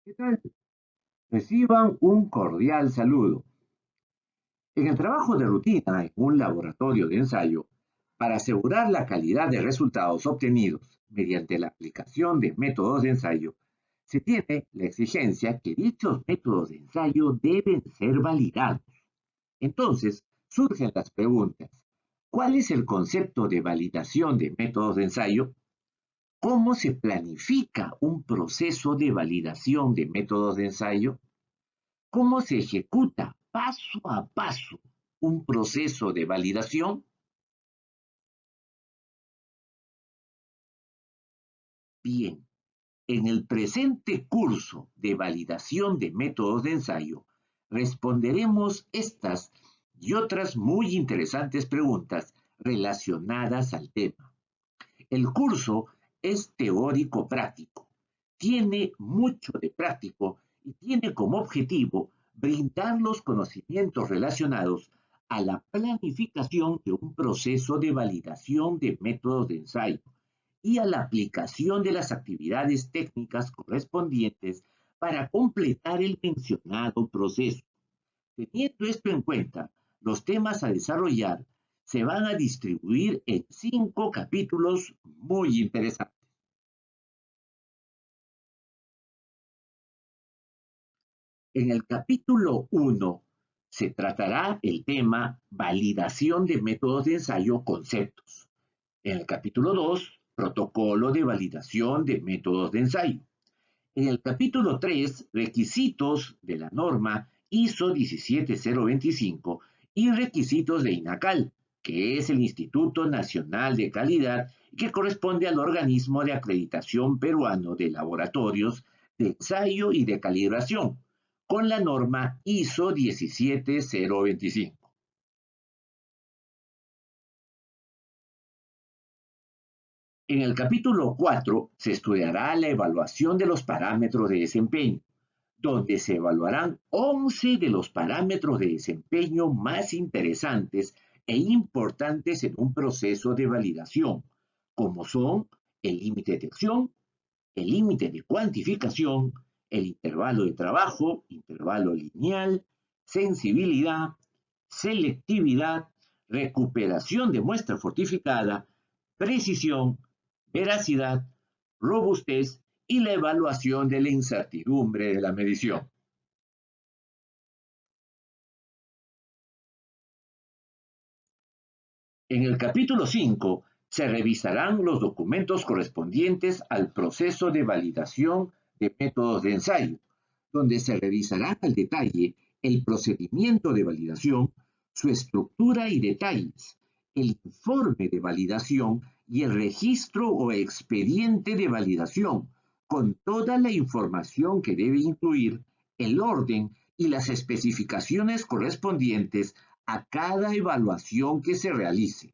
¿Qué tal? Reciban un cordial saludo. En el trabajo de rutina en un laboratorio de ensayo, para asegurar la calidad de resultados obtenidos mediante la aplicación de métodos de ensayo, se tiene la exigencia que dichos métodos de ensayo deben ser validados. Entonces, surgen las preguntas. ¿Cuál es el concepto de validación de métodos de ensayo? ¿Cómo se planifica un proceso de validación de métodos de ensayo? ¿Cómo se ejecuta paso a paso un proceso de validación? Bien, en el presente curso de validación de métodos de ensayo, responderemos estas y otras muy interesantes preguntas relacionadas al tema. El curso es teórico práctico, tiene mucho de práctico y tiene como objetivo brindar los conocimientos relacionados a la planificación de un proceso de validación de métodos de ensayo y a la aplicación de las actividades técnicas correspondientes para completar el mencionado proceso. Teniendo esto en cuenta, los temas a desarrollar se van a distribuir en 5 capítulos muy interesantes. En el capítulo 1 se tratará el tema validación de métodos de ensayo conceptos. En el capítulo 2, protocolo de validación de métodos de ensayo. En el capítulo 3, requisitos de la norma ISO 17025 y requisitos de INACAL, que es el Instituto Nacional de Calidad que corresponde al organismo de acreditación peruano de laboratorios de ensayo y de calibración, con la norma ISO 17025. En el capítulo 4 se estudiará la evaluación de los parámetros de desempeño, donde se evaluarán 11 de los parámetros de desempeño más interesantes e importantes en un proceso de validación, como son el límite de acción, el límite de cuantificación, el intervalo de trabajo, intervalo lineal, sensibilidad, selectividad, recuperación de muestra fortificada, precisión, veracidad, robustez y la evaluación de la incertidumbre de la medición. En el capítulo 5 se revisarán los documentos correspondientes al proceso de validación de métodos de ensayo, donde se revisará al detalle el procedimiento de validación, su estructura y detalles, el informe de validación y el registro o expediente de validación, con toda la información que debe incluir, el orden y las especificaciones correspondientes a cada evaluación que se realice.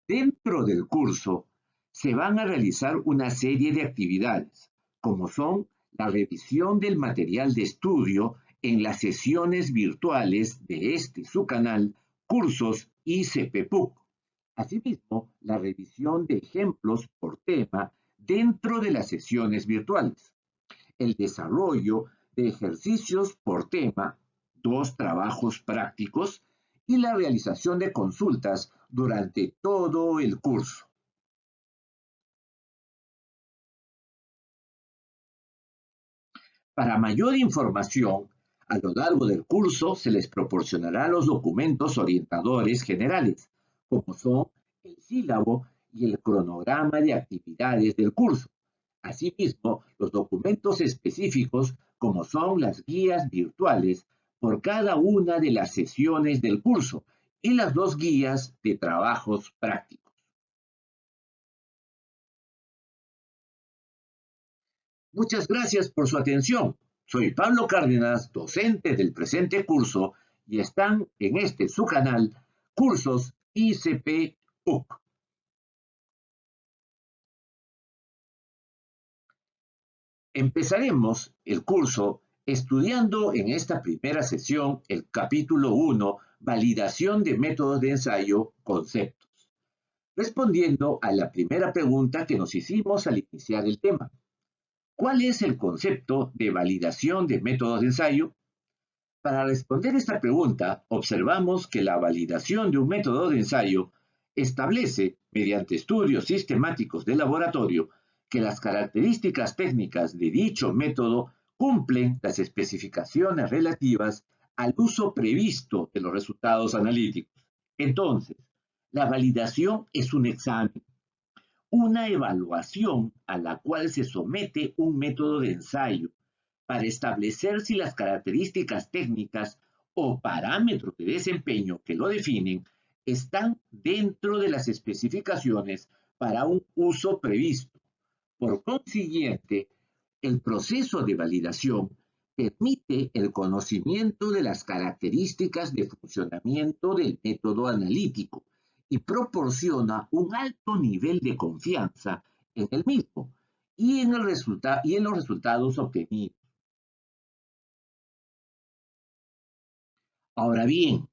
Dentro del curso se van a realizar una serie de actividades, como son la revisión del material de estudio en las sesiones virtuales de su canal Cursos ICPPUC. Asimismo, la revisión de ejemplos por tema dentro de las sesiones virtuales, el desarrollo de ejercicios por tema, 2 trabajos prácticos y la realización de consultas durante todo el curso. Para mayor información, a lo largo del curso se les proporcionará los documentos orientadores generales, como son el sílabo y el cronograma de actividades del curso. Asimismo, los documentos específicos, como son las guías virtuales por cada una de las sesiones del curso y las 2 guías de trabajos prácticos. Muchas gracias por su atención. Soy Pablo Cárdenas, docente del presente curso, y están en su canal Cursos ICP UC. Empezaremos el curso estudiando en esta primera sesión el capítulo 1, Validación de métodos de ensayo, conceptos. respondiendo a la primera pregunta que nos hicimos al iniciar el tema. ¿Cuál es el concepto de validación de métodos de ensayo? Para responder esta pregunta, observamos que la validación de un método de ensayo establece, mediante estudios sistemáticos de laboratorio, que las características técnicas de dicho método cumplen las especificaciones relativas al uso previsto de los resultados analíticos. Entonces, la validación es un examen, una evaluación a la cual se somete un método de ensayo para establecer si las características técnicas o parámetros de desempeño que lo definen están dentro de las especificaciones para un uso previsto. Por consiguiente, el proceso de validación permite el conocimiento de las características de funcionamiento del método analítico y proporciona un alto nivel de confianza en el mismo y en los resultados obtenidos. Ahora bien,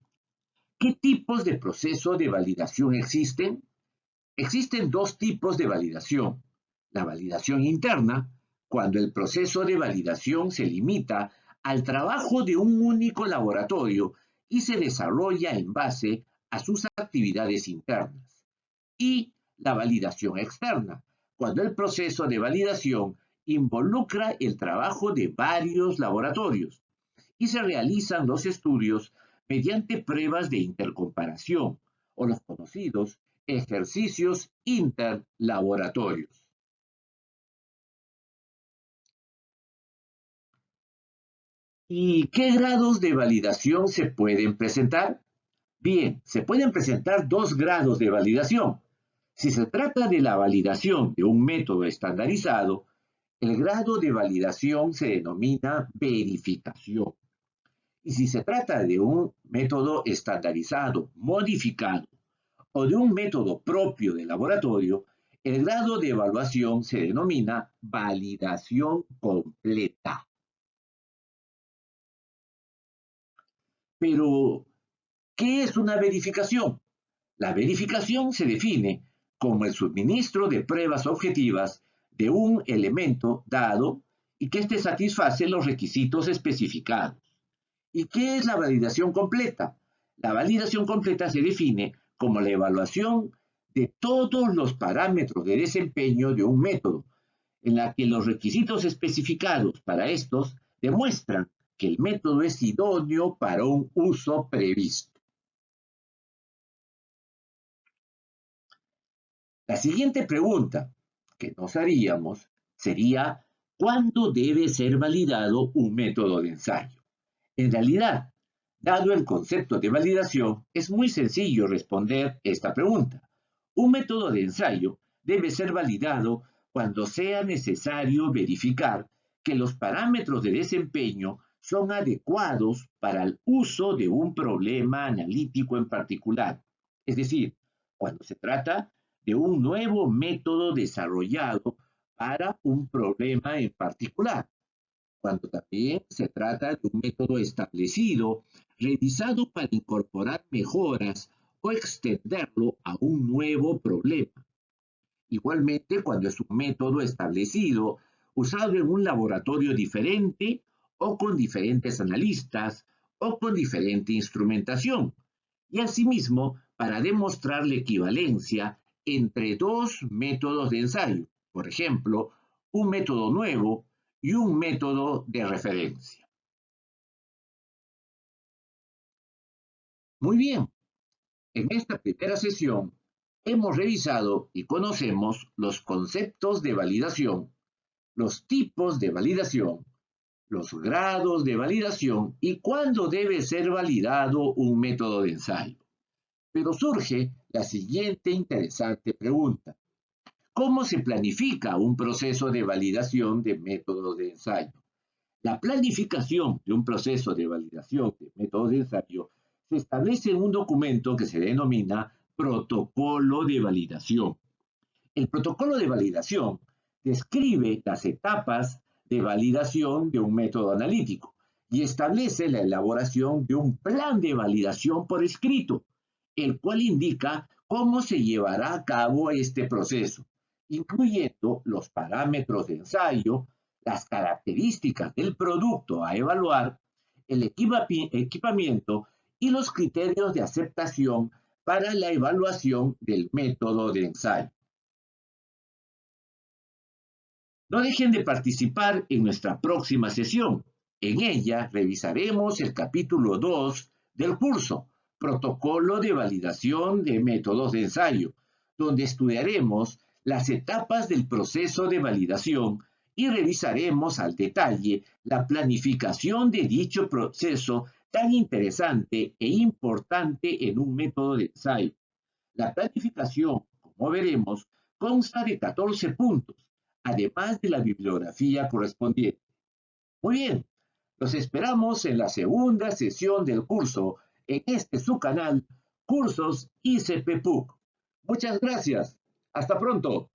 ¿qué tipos de proceso de validación existen? Existen dos tipos de validación. La validación interna, cuando el proceso de validación se limita al trabajo de un único laboratorio y se desarrolla en base a sus actividades internas. Y la validación externa, cuando el proceso de validación involucra el trabajo de varios laboratorios y se realizan los estudios mediante pruebas de intercomparación o los conocidos ejercicios interlaboratorios. ¿Y qué grados de validación se pueden presentar? Bien, se pueden presentar dos grados de validación. Si se trata de la validación de un método estandarizado, el grado de validación se denomina verificación. Y si se trata de un método estandarizado, modificado o de un método propio de laboratorio, el grado de evaluación se denomina validación completa. Pero, ¿qué es una verificación? La verificación se define como el suministro de pruebas objetivas de un elemento dado y que éste satisface los requisitos especificados. ¿Y qué es la validación completa? La validación completa se define como la evaluación de todos los parámetros de desempeño de un método, en la que los requisitos especificados para estos demuestran que el método es idóneo para un uso previsto. La siguiente pregunta que nos haríamos sería, ¿cuándo debe ser validado un método de ensayo? En realidad, dado el concepto de validación, es muy sencillo responder esta pregunta. Un método de ensayo debe ser validado cuando sea necesario verificar que los parámetros de desempeño son adecuados para el uso de un problema analítico en particular. Es decir, cuando se trata de un nuevo método desarrollado para un problema en particular, cuando también se trata de un método establecido, revisado para incorporar mejoras o extenderlo a un nuevo problema. Igualmente, cuando es un método establecido, usado en un laboratorio diferente o con diferentes analistas o con diferente instrumentación. Y asimismo, para demostrar la equivalencia entre dos métodos de ensayo, por ejemplo, un método nuevo y un método de referencia. Muy bien, en esta primera sesión hemos revisado y conocemos los conceptos de validación, los tipos de validación, los grados de validación y cuándo debe ser validado un método de ensayo. Pero surge la siguiente interesante pregunta. ¿Cómo se planifica un proceso de validación de métodos de ensayo? La planificación de un proceso de validación de métodos de ensayo se establece en un documento que se denomina protocolo de validación. El protocolo de validación describe las etapas de validación de un método analítico y establece la elaboración de un plan de validación por escrito, el cual indica cómo se llevará a cabo este proceso, incluyendo los parámetros de ensayo, las características del producto a evaluar, el equipamiento y los criterios de aceptación para la evaluación del método de ensayo. No dejen de participar en nuestra próxima sesión. En ella revisaremos el capítulo 2 del curso, Protocolo de Validación de Métodos de Ensayo, donde estudiaremos las etapas del proceso de validación y revisaremos al detalle la planificación de dicho proceso tan interesante e importante en un método de ensayo. La planificación, como veremos, consta de 14 puntos, además de la bibliografía correspondiente. Muy bien, los esperamos en la segunda sesión del curso en este su canal, Cursos ICP PUC. Muchas gracias. Hasta pronto.